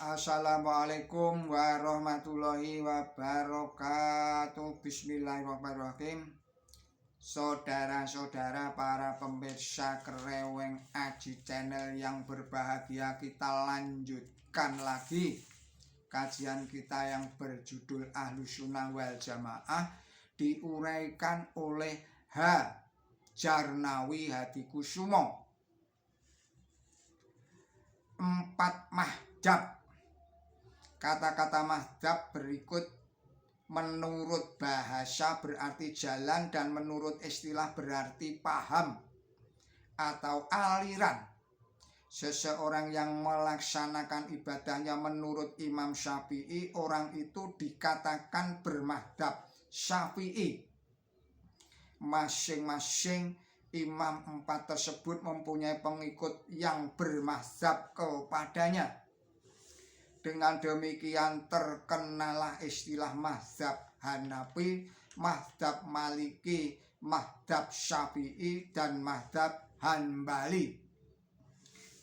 Assalamualaikum warahmatullahi wabarakatuh. Bismillahirrahmanirrahim. Saudara-saudara para pemirsa Kreweng Aji Channel yang berbahagia, kita lanjutkan lagi kajian kita yang berjudul Ahlus Sunnah wal Jamaah, diuraikan oleh H. Jarnawi Hadikusumo. 4 mahdzab. Kata-kata mahdzab berikut menurut bahasa berarti jalan dan menurut istilah berarti paham atau aliran. Seseorang yang melaksanakan ibadahnya menurut Imam Syafi'i, orang itu dikatakan bermadzhab Syafi'i. Masing-masing imam 4 tersebut mempunyai pengikut yang bermadzhab kepadanya. Dengan demikian terkenalah istilah mazhab Hanafi, mazhab Maliki, mazhab Syafi'i, dan mazhab Hanbali.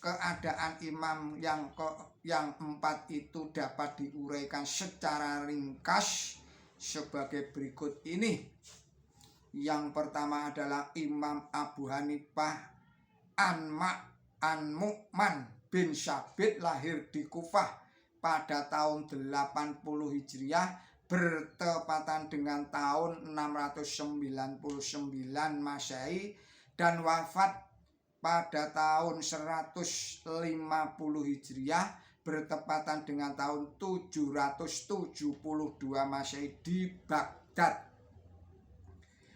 Keadaan imam yang 4 itu dapat diuraikan secara ringkas sebagai berikut ini. Yang pertama adalah Imam Abu Hanifah an Nu'man bin Sabit, lahir di Kufah pada tahun 80 Hijriah bertepatan dengan tahun 699 Masehi dan wafat pada tahun 150 Hijriah bertepatan dengan tahun 772 Masehi di Baghdad.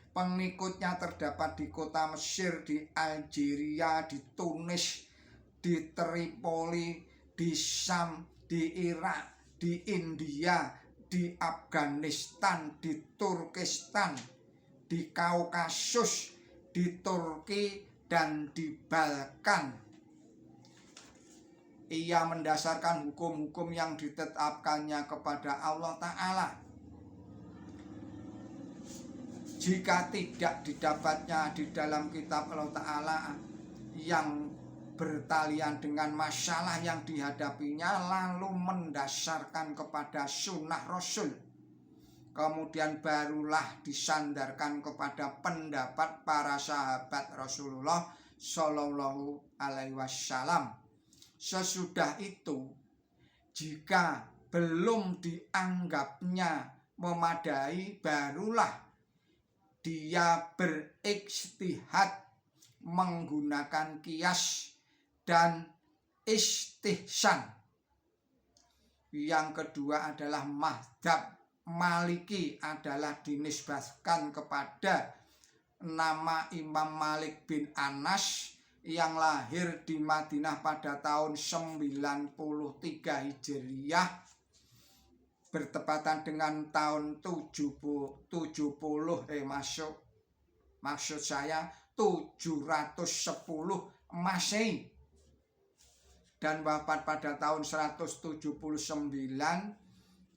Pengikutnya terdapat di kota Mesir, di Algeria, di Tunis, di Tripoli, di Syam, di Irak, di India, di Afghanistan, di Turkistan, di Kaukasus, di Turki, dan di Balkan. Ia mendasarkan hukum-hukum yang ditetapkannya kepada Allah Ta'ala. Jika tidak didapatnya di dalam kitab Allah Ta'ala yang bertalian dengan masalah yang dihadapinya, lalu mendasarkan kepada sunnah Rasul, kemudian barulah disandarkan kepada pendapat para sahabat Rasulullah Shallallahu Alaihi Wasallam. Sesudah itu, jika belum dianggapnya memadai, barulah dia berikhtihad menggunakan kias dan istihsan. Yang kedua adalah mazhab Maliki, adalah dinisbatkan kepada nama Imam Malik bin Anas yang lahir di Madinah pada tahun 93 Hijriah bertepatan dengan tahun 710 Masehi dan wafat pada tahun 179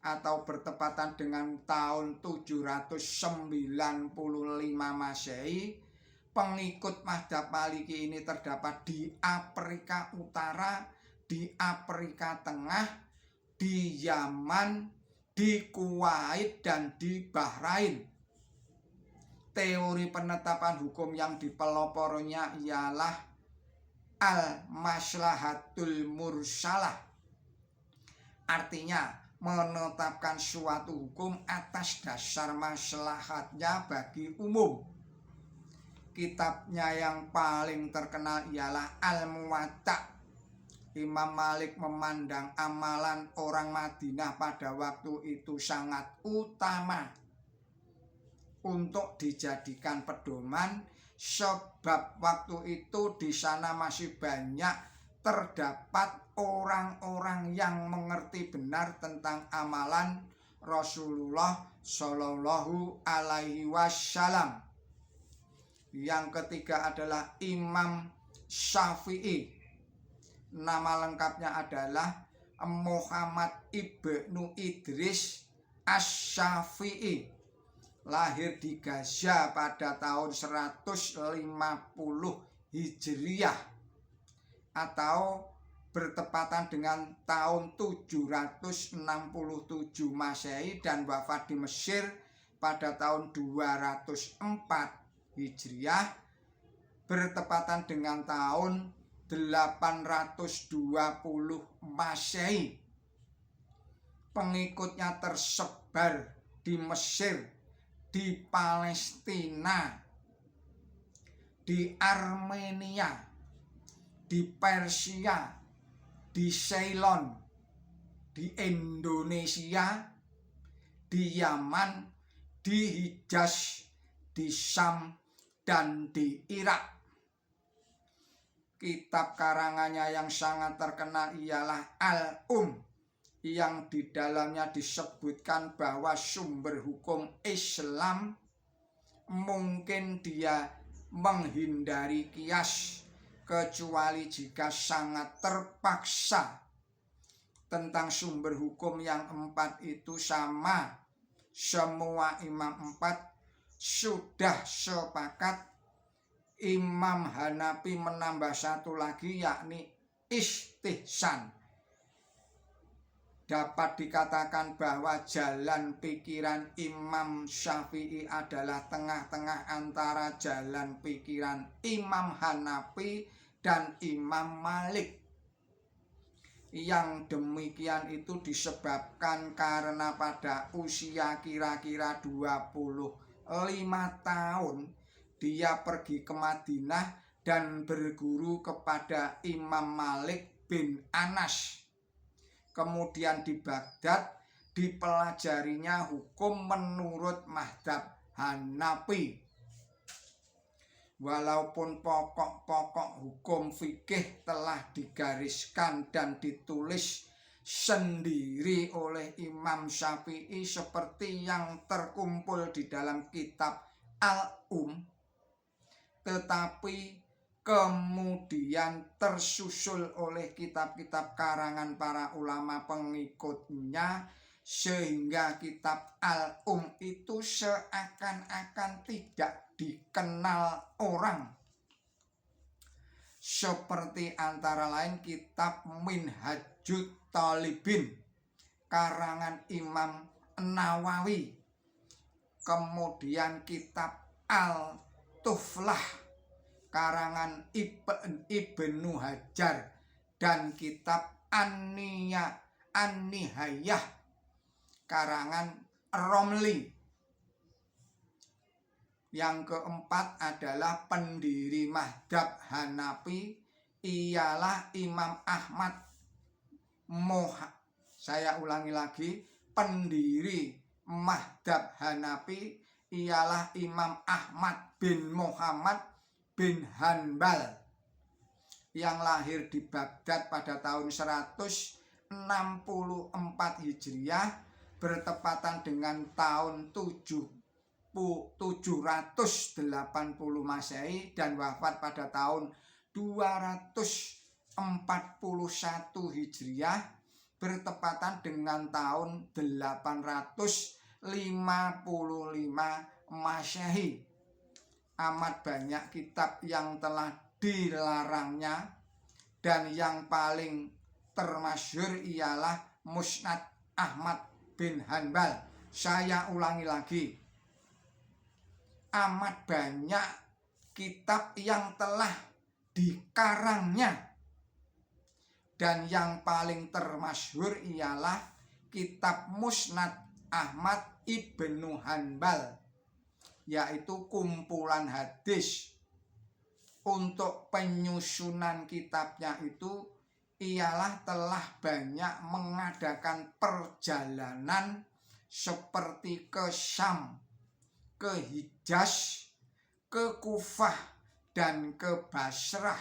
atau bertepatan dengan tahun 795 Masehi. Pengikut mazhab Maliki ini terdapat di Afrika Utara, di Afrika Tengah, di Yaman, di Kuwait, dan di Bahrain. Teori penetapan hukum yang dipeloporinya ialah al-maslahatul mursalah. Artinya menetapkan suatu hukum atas dasar maslahatnya bagi umum. Kitabnya yang paling terkenal ialah Al-Muwatta. Imam Malik memandang amalan orang Madinah pada waktu itu sangat utama untuk dijadikan pedoman, sebab waktu itu di sana masih banyak terdapat orang-orang yang mengerti benar tentang amalan Rasulullah Shallallahu Alaihi Wasallam. Yang ketiga adalah Imam Syafi'i. Nama lengkapnya adalah Muhammad ibnu Idris Asy-Syafi'i, lahir di Gaza pada tahun 150 Hijriah atau bertepatan dengan tahun 767 Masehi dan wafat di Mesir pada tahun 204 Hijriah bertepatan dengan tahun 820 Masehi. Pengikutnya tersebar di Mesir, di Palestina, di Armenia, di Persia, di Ceylon, di Indonesia, di Yaman, di Hijaz, di Syam, dan di Irak. Kitab karangannya yang sangat terkenal ialah Al-Um, yang di dalamnya disebutkan bahwa sumber hukum Islam mungkin dia menghindari kias kecuali jika sangat terpaksa. Tentang sumber hukum yang 4 itu sama, semua imam 4 sudah sepakat. Imam Hanafi menambah satu lagi, yakni istihsan. Dapat dikatakan bahwa jalan pikiran Imam Syafi'i adalah tengah-tengah antara jalan pikiran Imam Hanafi dan Imam Malik. Yang demikian itu disebabkan karena pada usia kira-kira 25 tahun dia pergi ke Madinah dan berguru kepada Imam Malik bin Anas. Kemudian di Baghdad dipelajarinya hukum menurut mazhab Hanafi. Walaupun pokok-pokok hukum fikih telah digariskan dan ditulis sendiri oleh Imam Syafi'i seperti yang terkumpul di dalam kitab Al-Um, tetapi kemudian tersusul oleh kitab-kitab karangan para ulama pengikutnya, sehingga kitab Al-Um itu seakan-akan tidak dikenal orang. Seperti antara lain kitab Minhajut Talibin karangan Imam Nawawi, kemudian kitab Al-Tuflah karangan Ibnu Hajar, dan kitab An-Nihayah karangan Romli. Yang keempat adalah pendiri mazhab Hanafi ialah Imam Ahmad Saya ulangi lagi, pendiri mazhab Hanafi ialah Imam Ahmad bin Muhammad bin Hanbal yang lahir di Baghdad pada tahun 164 Hijriah bertepatan dengan tahun 780 Masehi dan wafat pada tahun 241 Hijriah bertepatan dengan tahun 855 Masehi. Amat banyak kitab yang telah dilarangnya, dan yang paling termasyhur ialah Musnad Ahmad bin Hanbal. Saya ulangi lagi, amat banyak kitab yang telah dikarangnya, dan yang paling termasyhur ialah kitab Musnad Ahmad ibnu Hanbal, yaitu kumpulan hadis. Untuk penyusunan kitabnya itu ialah telah banyak mengadakan perjalanan seperti ke Syam, ke Hijaz, ke Kufah, dan ke Basrah.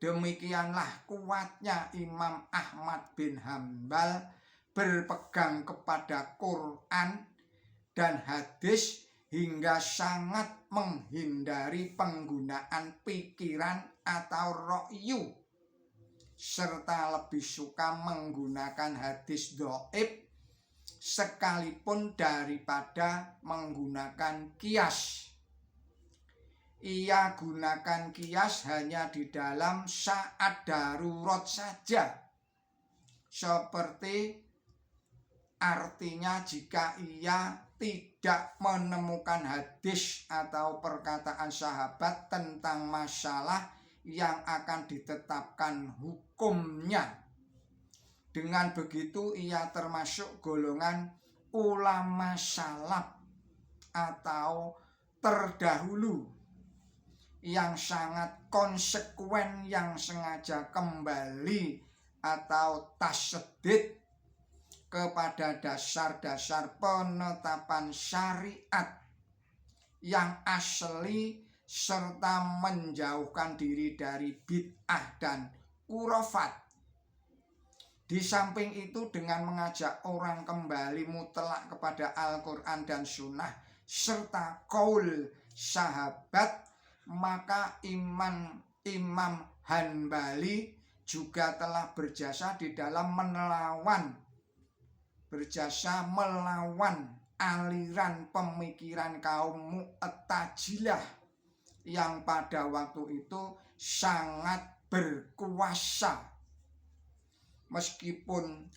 Demikianlah kuatnya Imam Ahmad bin Hanbal berpegang kepada Quran dan hadis hingga sangat menghindari penggunaan pikiran atau ra'yu, serta lebih suka menggunakan hadis dhaif sekalipun daripada menggunakan kias. ia gunakan kias hanya di dalam saat darurat saja. Seperti artinya jika ia tidak menemukan hadis atau perkataan sahabat tentang masalah yang akan ditetapkan hukumnya. Dengan begitu ia termasuk golongan ulama salaf atau terdahulu yang sangat konsekuen, yang sengaja kembali atau tasdid kepada dasar-dasar penetapan syariat yang asli serta menjauhkan diri dari bid'ah dan khurafat. Di samping itu dengan mengajak orang kembali mutlak kepada Al-Quran dan Sunnah serta qaul sahabat, maka Imam Hanbali juga telah berjasa di dalam melawan aliran pemikiran kaum Mu'tazilah yang pada waktu itu sangat berkuasa. Meskipun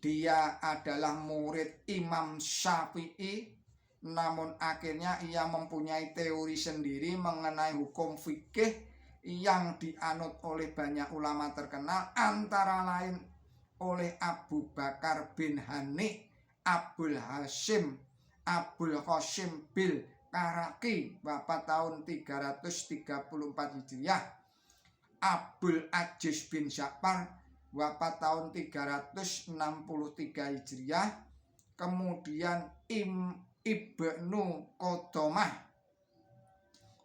dia adalah murid Imam Syafi'i, namun akhirnya ia mempunyai teori sendiri mengenai hukum fikih yang dianut oleh banyak ulama terkenal, antara lain oleh Abu Bakar bin Hanif, Abul Qasim bil Karaki, wafat tahun 334 Hijriah, Abul Aziz bin Ja'far, wafat tahun 363 Hijriah, kemudian Ibnu Qudamah,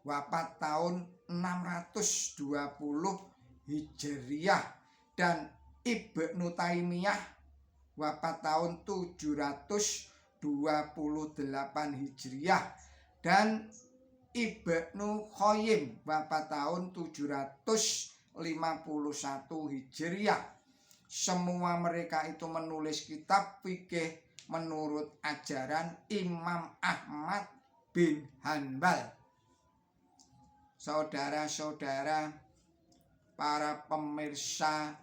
wafat tahun 620 Hijriah, dan Ibnu Taimiyah, wafat tahun 728 Hijriah, dan Ibnu Qayyim, wafat tahun 751 Hijriah. Semua mereka itu menulis kitab fikih menurut ajaran Imam Ahmad bin Hanbal. Saudara-saudara, para pemirsa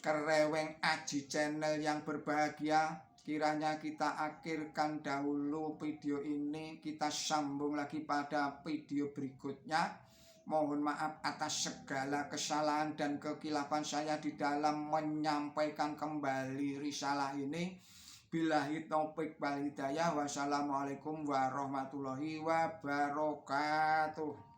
Kereweng Aji Channel yang berbahagia, kiranya kita akhirkan dahulu video ini, kita sambung lagi pada video berikutnya. Mohon maaf atas segala kesalahan dan kekilafan saya di dalam menyampaikan kembali risalah ini. Billahi taufik wal hidayah. Wassalamualaikum warahmatullahi wabarakatuh.